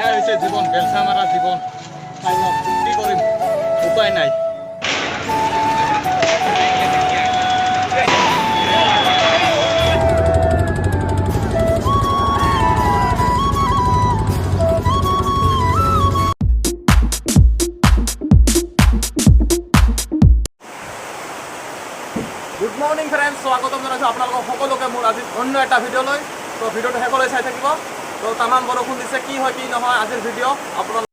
এয়াই হৈছে জীৱন, বেলচা মাৰা জীৱন। খাই লওক, কি কৰিম, উপায় নাই। গুড মৰ্নিং ফ্ৰেণ্ডছ, স্বাগতম জনাইছোঁ আপোনালোকক সকলোকে মোৰ আজি অন্য এটা ভিডিঅ'লৈ। তো ভিডিঅ'টো শেষলৈ চাই থাকিব। তো তামাম বৰষুণ দিছে, কি হয় কি নহয় আজিৰ ভিডিঅ' আপোনালোক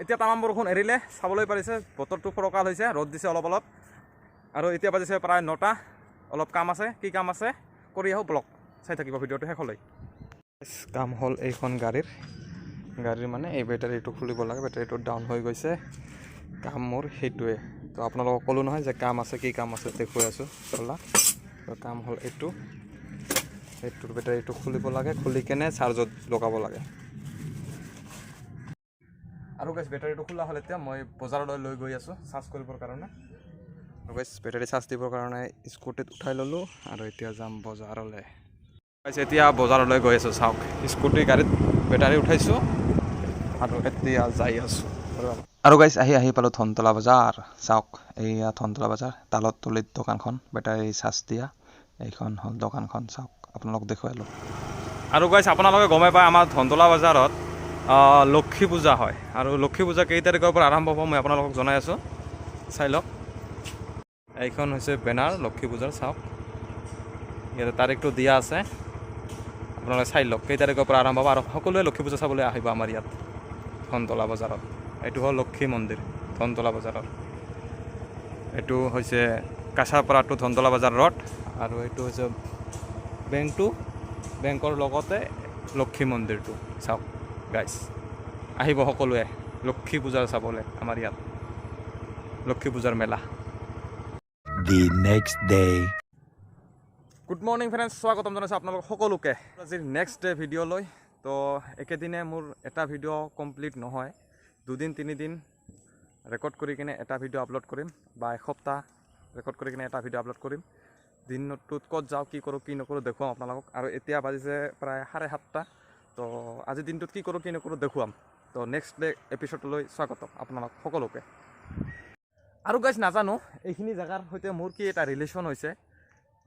এতিয়া তামাম বৰষুণ এৰিলে, চাবলৈ পাৰিছে বতৰটো ফৰকাল হৈছে, ৰ'দ দিছে অলপ অলপ। আৰু এতিয়া বাজিছে প্ৰায় 9টা। অলপ কাম আছে, কি কাম আছে কৰি আহোঁ, ব্লগ চাই থাকিব ভিডিঅ'টো শেষলৈ। কাম হ'ল এইখন গাড়ীৰ মানে এই বেটাৰীটো খুলিব লাগে, বেটাৰীটো ডাউন হৈ গৈছে। কাম মোৰ সেইটোৱে। তো আপোনালোকক ক'লোঁ নহয় যে কাম আছে, কি কাম আছে দেখুৱাই আছোঁ চলা। তো কাম হ'ল এইটোৰ বেটাৰীটো খুলিব লাগে, খুলি কেনে চাৰ্জত লগাব লাগে। আৰু গাইছ বেটাৰীটো খোলা হ'ল, এতিয়া মই বজাৰলৈ লৈ গৈ আছোঁ চাৰ্জ কৰিবৰ কাৰণে। আৰু গাইছ বেটাৰী চাৰ্জ দিবৰ কাৰণে স্কুটিত উঠাই ল'লোঁ আৰু এতিয়া যাম বজাৰলৈ। গাইছ এতিয়া বজাৰলৈ গৈ আছোঁ, চাওক স্কুটি গাড়ীত বেটাৰী উঠাইছোঁ আৰু এতিয়া যাই আছোঁ। আৰু গাইছ আহি পালোঁ ধনতলা বজাৰ। চাওক এইয়া ধনতলা বজাৰ, তালত তলিত দোকানখন, বেটাৰী চাৰ্জ দিয়া এইখন হ'ল দোকানখন। চাওক আপোনালোক দেখুৱাই লওক। আৰু গাইছ আপোনালোকে গমে পায় আমাৰ ধনতলা বজাৰত লক্ষী পূজা হয়। আৰু লক্ষী পূজা কেই তাৰিখৰ পৰা আৰম্ভ হ'ব মই আপোনালোকক জনাই আছোঁ, চাই লওক। এইখন হৈছে বেনাৰ লক্ষী পূজাৰ, চাওক ইয়াতে তাৰিখটো দিয়া আছে, আপোনালোকে চাই লওক কেই তাৰিখৰ পৰা আৰম্ভ হ'ব। আৰু সকলোৱে লক্ষী পূজা চাবলৈ আহিব আমাৰ ইয়াত ধনতলা বজাৰত। এইটো হ'ল লক্ষী মন্দিৰ ধনতলা বজাৰৰ। এইটো হৈছে কাছাৰপাৰা টু ধনতলা বজাৰ ৰোড। আৰু এইটো হৈছে বেংকৰ লগতে লক্ষী মন্দিৰটো। চাওক গাইছ আহিব সকলোৱে লক্ষী পূজা চাবলৈ আমাৰ ইয়াত, লক্ষী পূজাৰ মেলা। The next day. Good morning friends, স্বাগতম জনাইছোঁ আপোনালোক সকলোকে আজিৰ নেক্সট ডে ভিডিঅ'লৈ। তো একেদিনে মোৰ এটা ভিডিঅ' কমপ্লিট নহয়, 2-3 দিন ৰেকৰ্ড কৰি কিনে এটা ভিডিঅ' আপলোড কৰিম, বা এসপ্তাহ ৰেকৰ্ড কৰি কিনে এটা ভিডিঅ' আপলোড কৰিম। দিনটোত ক'ত যাওঁ, কি কৰোঁ কি নকৰোঁ দেখুৱাম আপোনালোকক। আৰু এতিয়া বাজিছে প্ৰায় 7:30। তো আজিৰ দিনটোত কি কৰোঁ কি নকৰোঁ দেখুৱাম। তো নেক্সট ডে এপিছডলৈ স্বাগতম আপোনালোক সকলোকে। আৰু গাইছ নাজানো এইখিনি জেগাৰ সৈতে মোৰ কি এটা ৰিলেশ্যন হৈছে।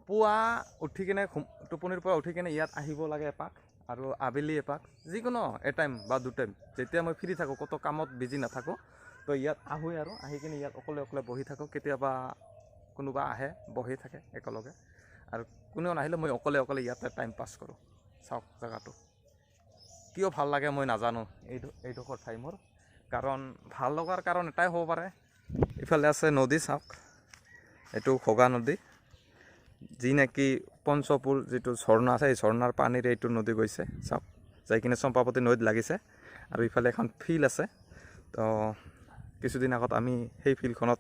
পুৱা উঠি কিনে টোপনিৰ পৰা উঠি কিনে ইয়াত আহিব লাগে এপাক, আৰু আবেলি এপাক, যিকোনো এটাইম বা 2 টাইম যেতিয়া মই ফ্ৰী থাকোঁ, ক'তো কামত বিজি নাথাকোঁ, তো ইয়াত আহোঁ আৰু আহি কিনে ইয়াত অকলে বহি থাকোঁ। কেতিয়াবা কোনোবা আহে, বহি থাকে একেলগে, আৰু কোনেও নাহিলে মই অকলে ইয়াতে টাইম পাছ কৰোঁ। চাওক জেগাটো কিয় ভাল লাগে মই নাজানো এইডোখৰ ঠাই মোৰ। কাৰণ ভাল লগাৰ কাৰণ এটাই হ'ব পাৰে, ইফালে আছে নদী, চাওক এইটো খগা নদী, যি নেকি পঞ্চপুৰ যিটো ঝৰ্ণা আছে, এই ঝৰ্ণাৰ পানীৰে এইটো নদী গৈছে। চাওক যাই কিনে চম্পাৱতী নদীত লাগিছে। আৰু ইফালে এখন ফিল্ড আছে। তো কিছুদিন আগত আমি সেই ফিল্ডখনত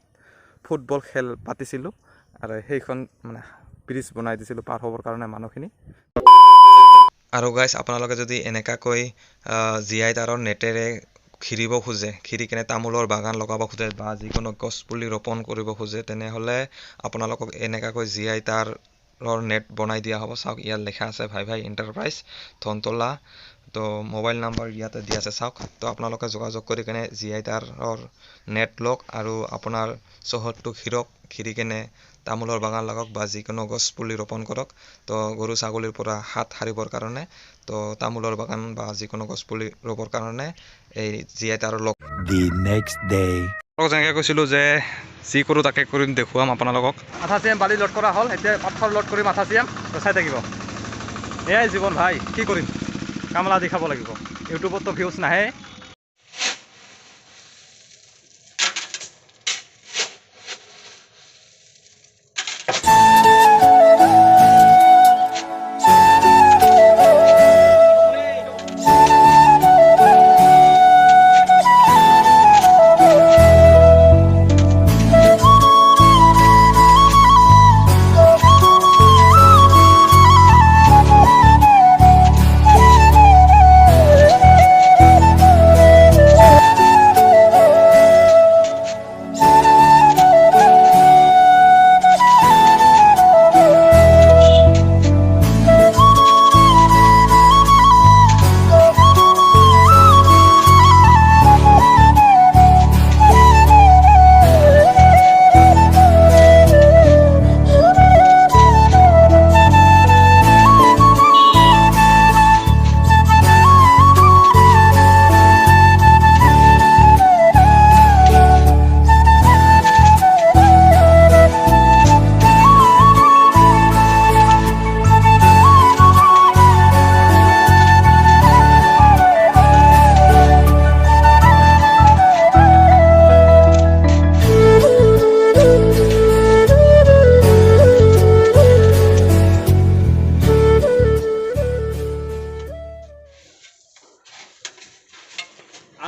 ফুটবল খেল পাতিছিলোঁ, আৰু সেইখন মানে ব্ৰিজ বনাই দিছিলোঁ পাৰ হ'বৰ কাৰণে মানুহখিনি। আৰু গাইছ আপোনালোকে যদি এনেকুৱাকৈ জীয়াই তাঁৰৰ নেটেৰে ঘিৰিব খোজে, ঘিৰি কিনে তামোলৰ বাগান লগাব খোজে বা যিকোনো গছ পুলি ৰোপণ কৰিব খোজে, তেনেহ'লে আপোনালোকক এনেকুৱাকৈ জীয়াই তাঁৰৰ নেট বনাই দিয়া হ'ব। চাওক ইয়াত লিখা আছে ভাই এণ্টাৰপ্ৰাইজ ধনতলা। তো মোবাইল নাম্বাৰ ইয়াতে দিয়া আছে, চাওক। তো আপোনালোকে যোগাযোগ কৰি কিনে জীয়াই তাঁৰৰ নেট লওক আৰু আপোনাৰ চহৰটো ঘিৰি কিনে তামোলৰ বাগান লগাওক বা যিকোনো গছ পুলি ৰোপণ কৰক। তো গৰু ছাগলীৰ পৰা হাত সাৰিবৰ কাৰণে, তো তামোলৰ বাগান বা যিকোনো গছ পুলি ৰুবৰ কাৰণে এই জীয়াই তাঁৰৰ লগ। The next day. যেনেকৈ কৈছিলোঁ যে যি কৰোঁ তাকে কৰিম, দেখুৱাম আপোনালোকক। মাথা চিএম বালি লোড কৰা হ'ল, এতিয়া পাথৰ লোড কৰি মাথা চিএম, তো চাই থাকিব। এয়াই জীৱন ভাই, কি কৰিম, কামলা দি খাব লাগিব। ইউটিউবততো ভিউজ নাহে।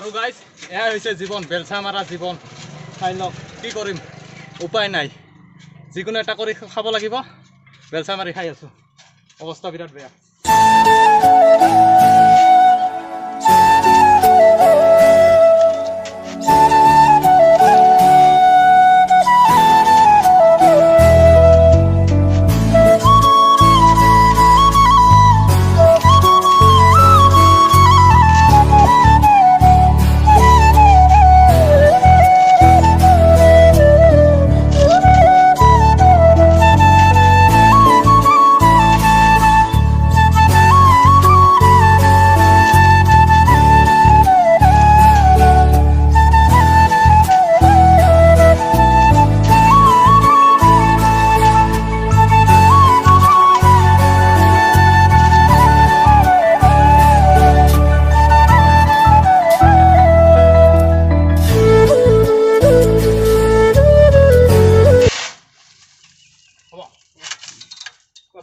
আৰু গাইজ এয়াই হৈছে জীৱন, বেলচা মাৰা জীৱন। চাই লওক কি কৰিম, উপায় নাই, যিকোনো এটা কৰি খাব লাগিব। বেলচা মাৰি খাই আছোঁ, অৱস্থা বিৰাট বেয়া।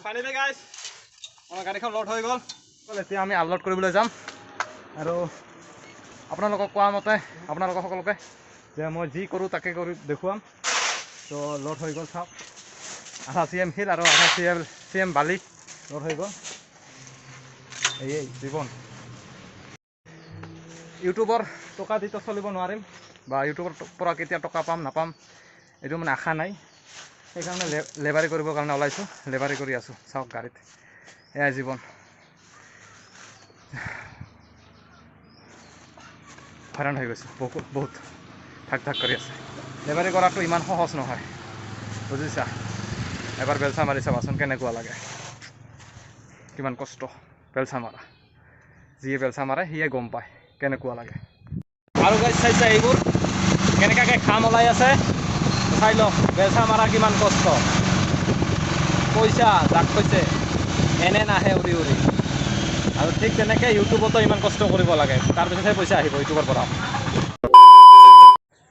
ফাইনেলি গাইজ আমাৰ গাড়ীখন লোড হৈ গ'ল। এতিয়া আমি আপলোড কৰিবলৈ যাম আৰু আপোনালোকক কোৱা মতে আপোনালোকক সকলোকে যে মই যি কৰোঁ তাকে কৰি দেখুৱাম। তো লোড হৈ গ'ল, চাওক, আধা CM শিল আৰু আধা CM বালি লোড হৈ গ'ল। এই জীৱন, ইউটিউবৰ টকা দিতো চলিব নোৱাৰিম, বা ইউটিউবৰ পৰা কেতিয়া টকা পাম নাপাম এইটো মানে আশা নাই। সেইকাৰণে লেবাৰী কৰিবৰ কাৰণে ওলাইছোঁ, লেবাৰী কৰি আছোঁ। চাওক গাড়ীত, এয়াই জীৱন। হয়ৰাণ হৈ গৈছোঁ, বহুত ঠাক ঠাক কৰি আছে। লেবাৰী কৰাটো ইমান সহজ নহয়, বুজিছা। এবাৰ বেলচা মাৰি চাবাচোন কেনেকুৱা লাগে, কিমান কষ্ট বেলচা মাৰা। যিয়ে বেলচা মাৰে সিয়ে গম পায় কেনেকুৱা লাগে। আৰু গাইজ চাইছে এইবোৰ কেনেকুৱাকৈ খাম ওলাই আছে, চাই লওক। বেলচা মাৰা কিমান কষ্ট, পইচা যাক কৈছে এনে নাহে উৰি উৰি। আৰু ঠিক তেনেকৈ ইউটিউবতো ইমান কষ্ট কৰিব লাগে, তাৰপিছতহে পইচা আহিব ইউটিউবৰ পৰা।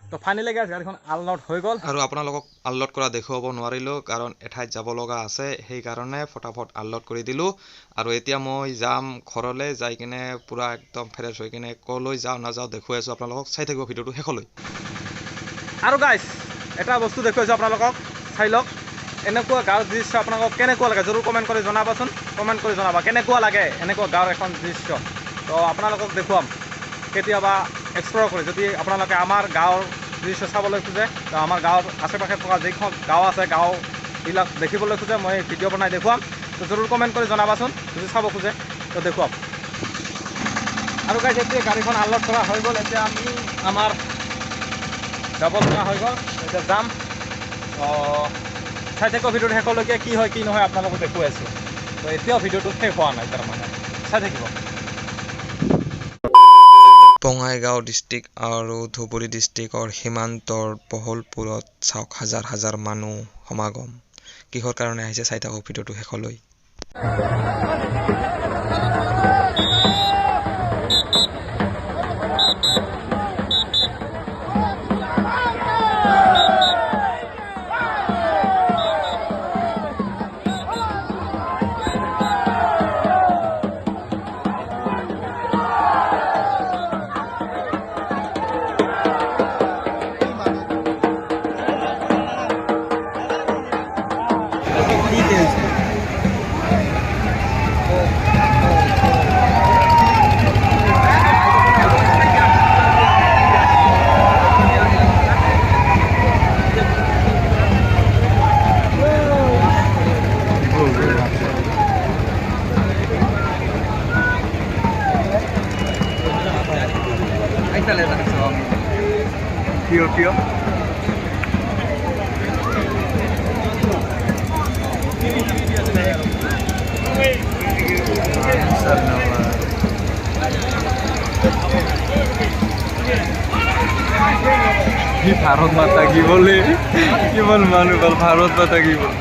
তো ফাইনেলি গাইজ গাড়ীখন আনলোড হৈ গ'ল। আৰু আপোনালোকক আনলোড কৰা দেখুৱাব নোৱাৰিলোঁ, কাৰণ এঠাইত যাব লগা আছে, সেইকাৰণে ফটাফট আনলোড কৰি দিলোঁ। আৰু এতিয়া মই যাম ঘৰলৈ, যাই কিনে পূৰা একদম ফ্ৰেছ হৈ কিনে ক'লৈ যাওঁ নাযাওঁ দেখুৱাই আছোঁ আপোনালোকক। চাই থাকিব ভিডিঅ'টো শেষলৈ। আৰু গাইজ এটা বস্তু দেখুৱাইছোঁ আপোনালোকক, চাই লওক। এনেকুৱা গাঁৱৰ দৃশ্য আপোনালোকক কেনেকুৱা লাগে জৰুৰ কমেণ্ট কৰি জনাবাচোন। কমেণ্ট কৰি জনাবা কেনেকুৱা লাগে এনেকুৱা গাঁৱৰ এখন দৃশ্য। তো আপোনালোকক দেখুৱাম কেতিয়াবা এক্সপ্ল'ৰ কৰি। যদি আপোনালোকে আমাৰ গাঁৱৰ দৃশ্য চাবলৈ খোজে, তো আমাৰ গাঁৱৰ আশে পাশে থকা যিখন গাঁও আছে, গাঁওবিলাক দেখিবলৈ খোজে, মই ভিডিঅ' বনাই দেখুৱাম। তো জৰুৰ কমেণ্ট কৰি জনাবাচোন যদি চাব খোজে, তো দেখুৱাম। আৰু গাইজ এতিয়া গাড়ীখন আনলোড কৰা হৈ গ'ল। এতিয়া আমি আমাৰ যাব লগা হৈ গ'ল, এতিয়া যাম। চাই থাকিব ভিডিঅ'টো শেষলৈকে, কি হয় কি নহয় আপোনালোকক দেখুৱাই আছোঁ। তো এতিয়াও ভিডিঅ'টো শেষ হোৱা নাই, তাৰমানে চাই থাকিব। বঙাইগাঁও ডিষ্ট্ৰিক্ট আৰু ধুবুৰী ডিষ্ট্ৰিক্টৰ সীমান্তৰ পহলপুৰত চাওক হাজাৰ হাজাৰ মানুহ সমাগম। কিহৰ কাৰণে আহিছে চাই থাকক ভিডিঅ'টো শেষলৈ। Tío. ভারত মাতা কি বলে, কিমান মানুহ বল ভারত মাতা কি বলে।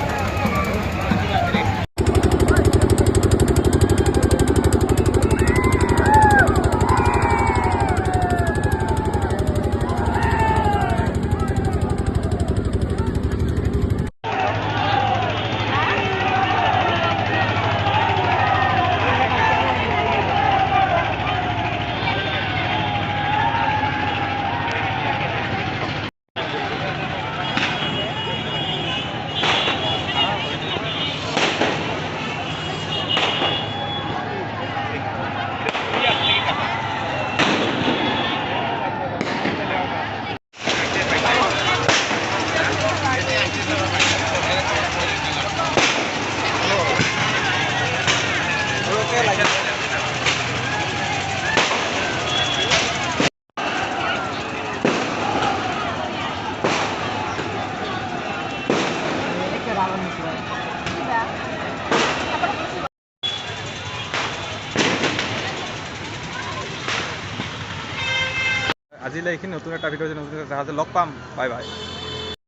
আজিলৈ এইখিনি নতুন এটা ভিডিঅ' নতুন এটা লগ পাম বাই বাই